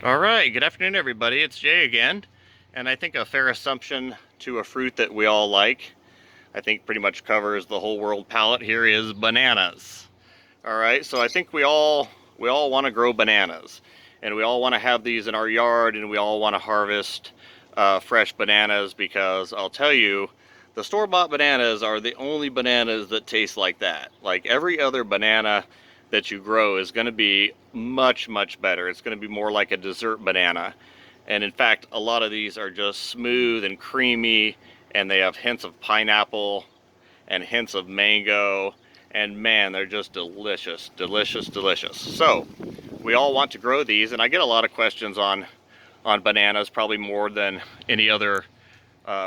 All right, good afternoon, everybody. It's Jay again. And I think a fair assumption to a fruit that we all like, I think pretty much covers the whole world palette here, is bananas. All right, so I think we all want to grow bananas, and we all want to have these in our yard, and we all want to harvest fresh bananas because I'll tell you, the store-bought bananas are the only bananas that taste like that. Like every other banana that you grow is going to be much, much better. It's going to be more like a dessert banana. And in fact, a lot of these are just smooth and creamy, and they have hints of pineapple and hints of mango, and man, they're just delicious, delicious, delicious. So we all want to grow these, and I get a lot of questions on bananas, probably more than any other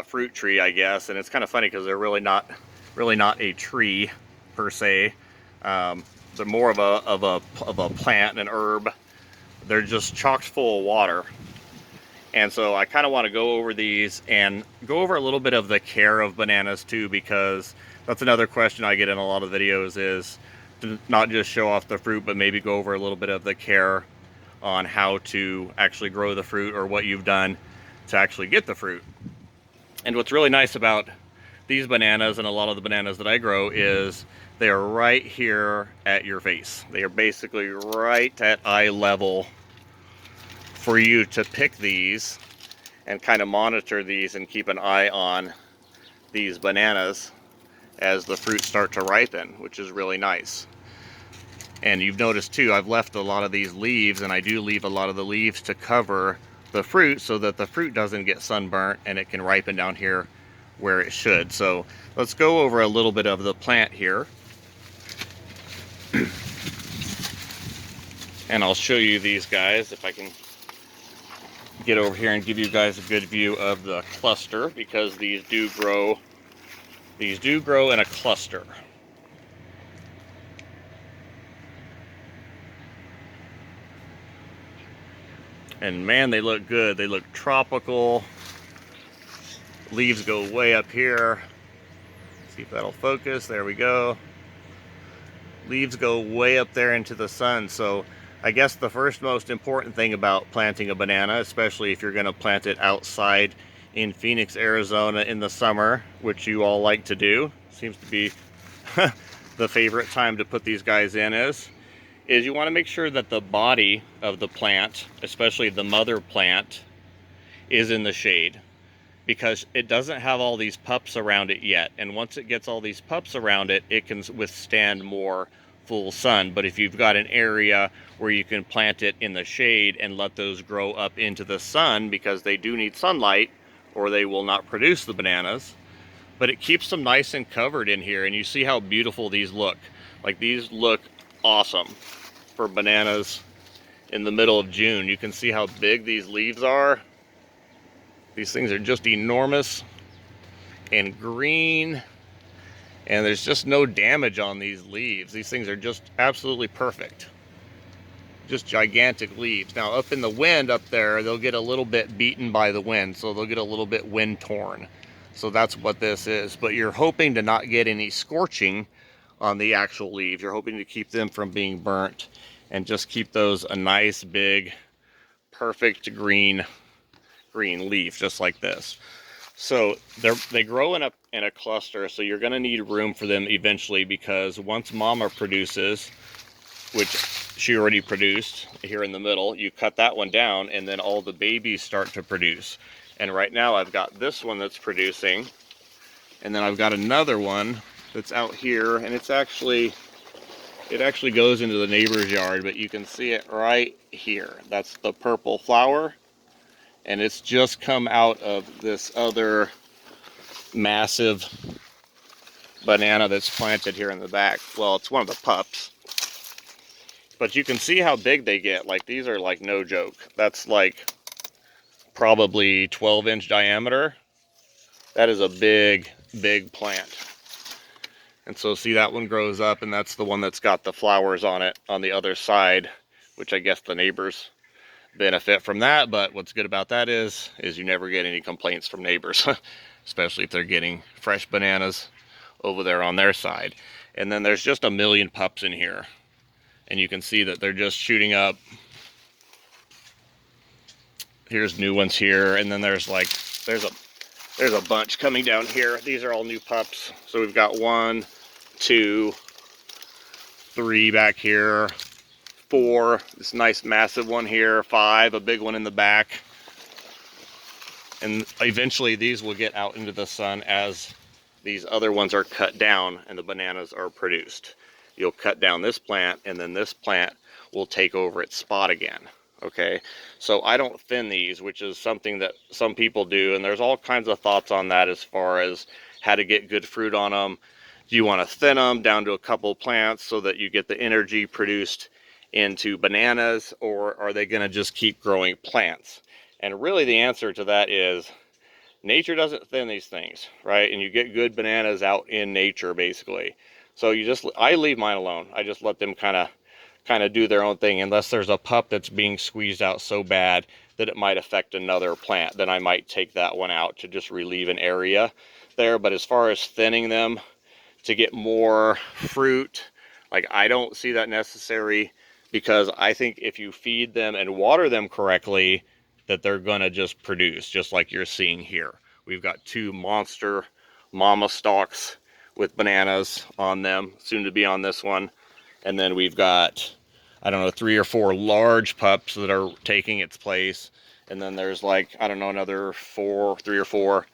fruit tree, I guess. And it's kind of funny because they're really not a tree per se. They're more of a plant, an herb. They're just chocked full of water. And so I kind of want to go over these and go over a little bit of the care of bananas too, because that's another question I get in a lot of videos, is to not just show off the fruit, but maybe go over a little bit of the care on how to actually grow the fruit, or what you've done to actually get the fruit. And what's really nice about these bananas and a lot of the bananas that I grow is they are right here at your face. They are basically right at eye level for you to pick these and kind of monitor these and keep an eye on these bananas as the fruits start to ripen, which is really nice. And you've noticed too, I've left a lot of these leaves, and I do leave a lot of the leaves to cover the fruit so that the fruit doesn't get sunburnt and it can ripen down here where it should. So let's go over a little bit of the plant here. And I'll show you these guys if I can get over here and give you guys a good view of the cluster, because these do grow in a cluster. And man, they look good. They look tropical. Leaves go way up here. See if that'll focus. There we go. Leaves go way up there into the sun. So I guess the first most important thing about planting a banana, especially if you're going to plant it outside in Phoenix, Arizona in the summer, which you all like to do, seems to be the favorite time to put these guys in, is you want to make sure that the body of the plant, especially the mother plant, is in the shade, because it doesn't have all these pups around it yet. And once it gets all these pups around it, it can withstand more full sun. But if you've got an area where you can plant it in the shade and let those grow up into the sun, because they do need sunlight or they will not produce the bananas, but it keeps them nice and covered in here. And you see how beautiful these look. Like, these look awesome for bananas in the middle of June. You can see how big these leaves are. These things are just enormous and green, and there's just no damage on these leaves. These things are just absolutely perfect. Just gigantic leaves. Now, up in the wind up there, they'll get a little bit beaten by the wind, so they'll get a little bit wind torn. So that's what this is. But you're hoping to not get any scorching on the actual leaves. You're hoping to keep them from being burnt and just keep those a nice big perfect green leaf, just like this. So they grow in a cluster, so you're going to need room for them eventually, because once mama produces, which she already produced here in the middle, you cut that one down, and then all the babies start to produce. And right now I've got this one that's producing, and then I've got another one that's out here, and it actually goes into the neighbor's yard, but you can see it right here. That's the purple flower, and it's just come out of this other massive banana that's planted here in the back. Well, it's one of the pups, but you can see how big they get. Like, these are like no joke. That's like probably 12-inch diameter. That is a big plant. And so see, that one grows up, and that's the one that's got the flowers on it on the other side, which I guess the neighbors benefit from that. But what's good about that is you never get any complaints from neighbors, especially if they're getting fresh bananas over there on their side. And then there's just a million pups in here, and you can see that they're just shooting up Here's new ones here, and then there's a bunch coming down here. These are all new pups. So we've got 1, 2, 3 back here, 4, this nice massive one here, 5, a big one in the back. And eventually these will get out into the sun as these other ones are cut down and the bananas are produced. You'll cut down this plant, and then this plant will take over its spot again. Okay, so I don't thin these, which is something that some people do, and there's all kinds of thoughts on that as far as how to get good fruit on them. Do you want to thin them down to a couple plants so that you get the energy produced into bananas, or are they going to just keep growing plants? And really the answer to that is nature doesn't thin these things, right? And you get good bananas out in nature, basically. So I leave mine alone. I just let them kind of do their own thing, unless there's a pup that's being squeezed out so bad that it might affect another plant. Then I might take that one out to just relieve an area there. But as far as thinning them to get more fruit, like, I don't see that necessary, because I think if you feed them and water them correctly, that they're gonna just produce, just like you're seeing here. We've got 2 monster mama stalks with bananas on them, soon to be on this one. And then we've got, I don't know, 3 or 4 large pups that are taking its place. And then there's, like, I don't know, another 3 or 4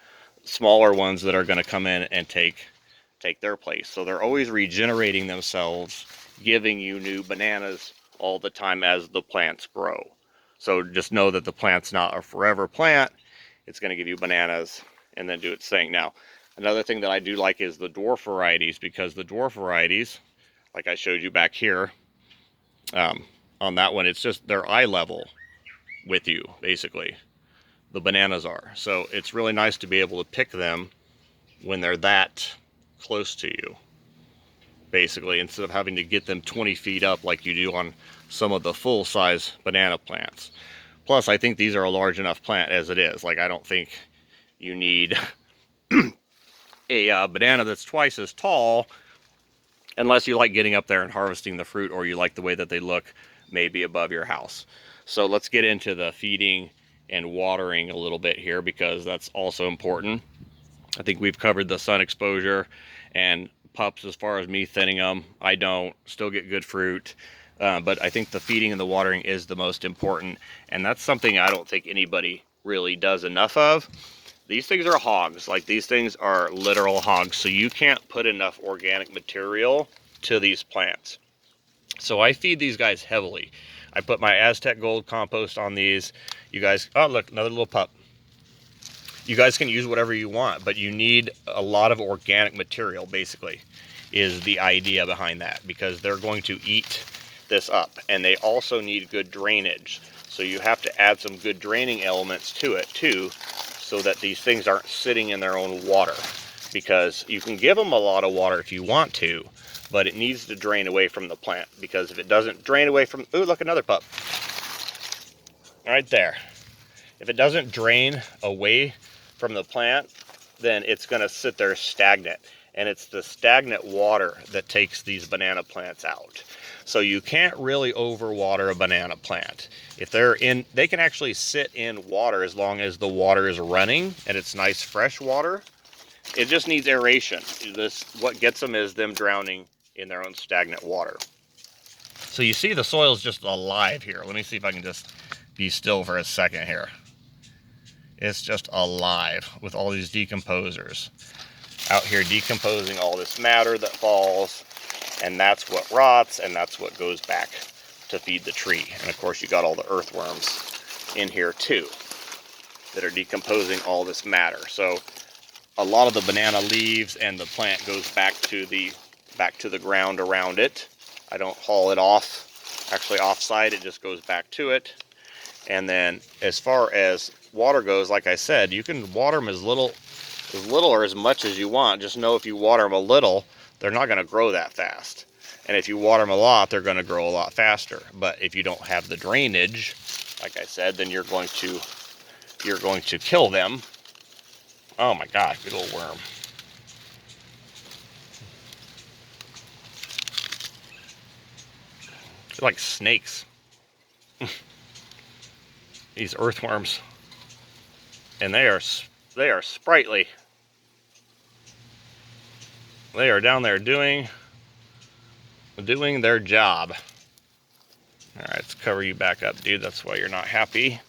smaller ones that are gonna come in and take their place. So they're always regenerating themselves, giving you new bananas all the time as the plants grow. So just know that the plant's not a forever plant. It's going to give you bananas and then do its thing. Now, another thing that I do like is the dwarf varieties, because the dwarf varieties, like I showed you back here, on that one, it's just they're eye level with you, basically. The bananas are. So it's really nice to be able to pick them when they're that close to you, basically, instead of having to get them 20 feet up like you do on some of the full-size banana plants. Plus, I think these are a large enough plant as it is. Like, I don't think you need a banana that's twice as tall, unless you like getting up there and harvesting the fruit, or you like the way that they look maybe above your house. So let's get into the feeding and watering a little bit here, because that's also important. I think we've covered the sun exposure and pups. As far as me thinning them, I don't, still get good fruit. But I think the feeding and the watering is the most important. And that's something I don't think anybody really does enough of. These things are hogs. Like, these things are literal hogs. So you can't put enough organic material to these plants. So I feed these guys heavily. I put my Aztec Gold compost on these. You guys, oh look, another little pup. You guys can use whatever you want, but you need a lot of organic material, basically, is the idea behind that, because they're going to eat this up. And they also need good drainage. So you have to add some good draining elements to it too, so that these things aren't sitting in their own water. Because you can give them a lot of water if you want to, but it needs to drain away from the plant. Because if it doesn't drain away from, ooh, look, another pup. Right there. If it doesn't drain away from the plant, then it's going to sit there stagnant. And it's the stagnant water that takes these banana plants out. So you can't really overwater a banana plant. If they're in, they can actually sit in water as long as the water is running and it's nice fresh water. It just needs aeration. What gets them is them drowning in their own stagnant water. So you see the soil is just alive here. Let me see if I can just be still for a second here. It's just alive with all these decomposers out here decomposing all this matter that falls, and that's what rots, and that's what goes back to feed the tree. And of course you got all the earthworms in here too that are decomposing all this matter. So a lot of the banana leaves and the plant goes back to the ground around it. I don't haul it off, actually offside, it just goes back to it. And then as far as water goes, like I said, you can water them as little or as much as you want. Just know if you water them a little, they're not going to grow that fast. And if you water them a lot, they're going to grow a lot faster. But if you don't have the drainage, like I said, then you're going to kill them. Oh my gosh, big old worm. They're like snakes. these earthworms, and they are sprightly. They are down there doing their job. All right, let's cover you back up, dude. That's why you're not happy.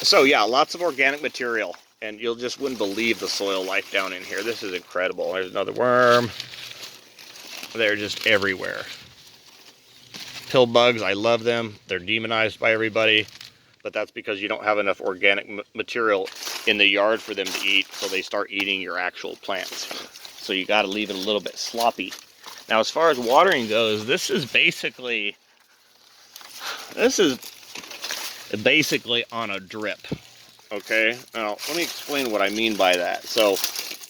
So yeah, lots of organic material, and you'll just wouldn't believe the soil life down in here. This is incredible. There's another worm. They're just everywhere. Pill bugs, I love them. They're demonized by everybody, but that's because you don't have enough organic material in the yard for them to eat, so they start eating your actual plants. So you got to leave it a little bit sloppy. Now, as far as watering goes, this is basically on a drip. Okay, now let me explain what I mean by that. So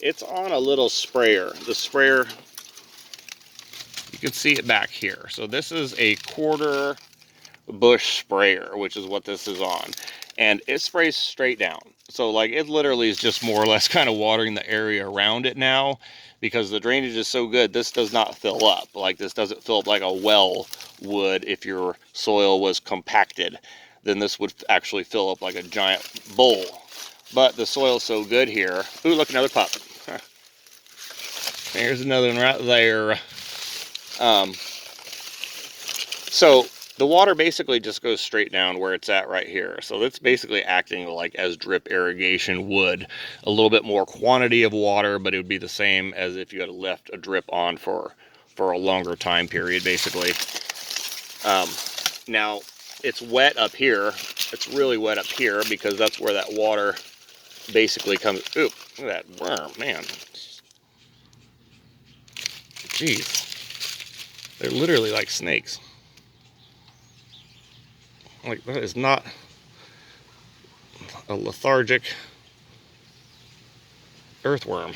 it's on a little sprayer. The sprayer, you can see it back here. So this is a 1/4 bush sprayer, which is what this is on, and it sprays straight down. So like it literally is just more or less kind of watering the area around it now, because the drainage is so good. This does not fill up. Like this doesn't fill up like a well would. If your soil was compacted, then this would actually fill up like a giant bowl. But the soil's so good here. Ooh, look, another pup. There's another one right there. So the water basically just goes straight down where it's at right here. So that's basically acting like as drip irrigation would. A little bit more quantity of water, but it would be the same as if you had left a drip on for a longer time period, basically. Now, it's wet up here. It's really wet up here because that's where that water basically comes. Ooh, look at that worm, man. Jeez. They're literally like snakes. Like, that is not a lethargic earthworm.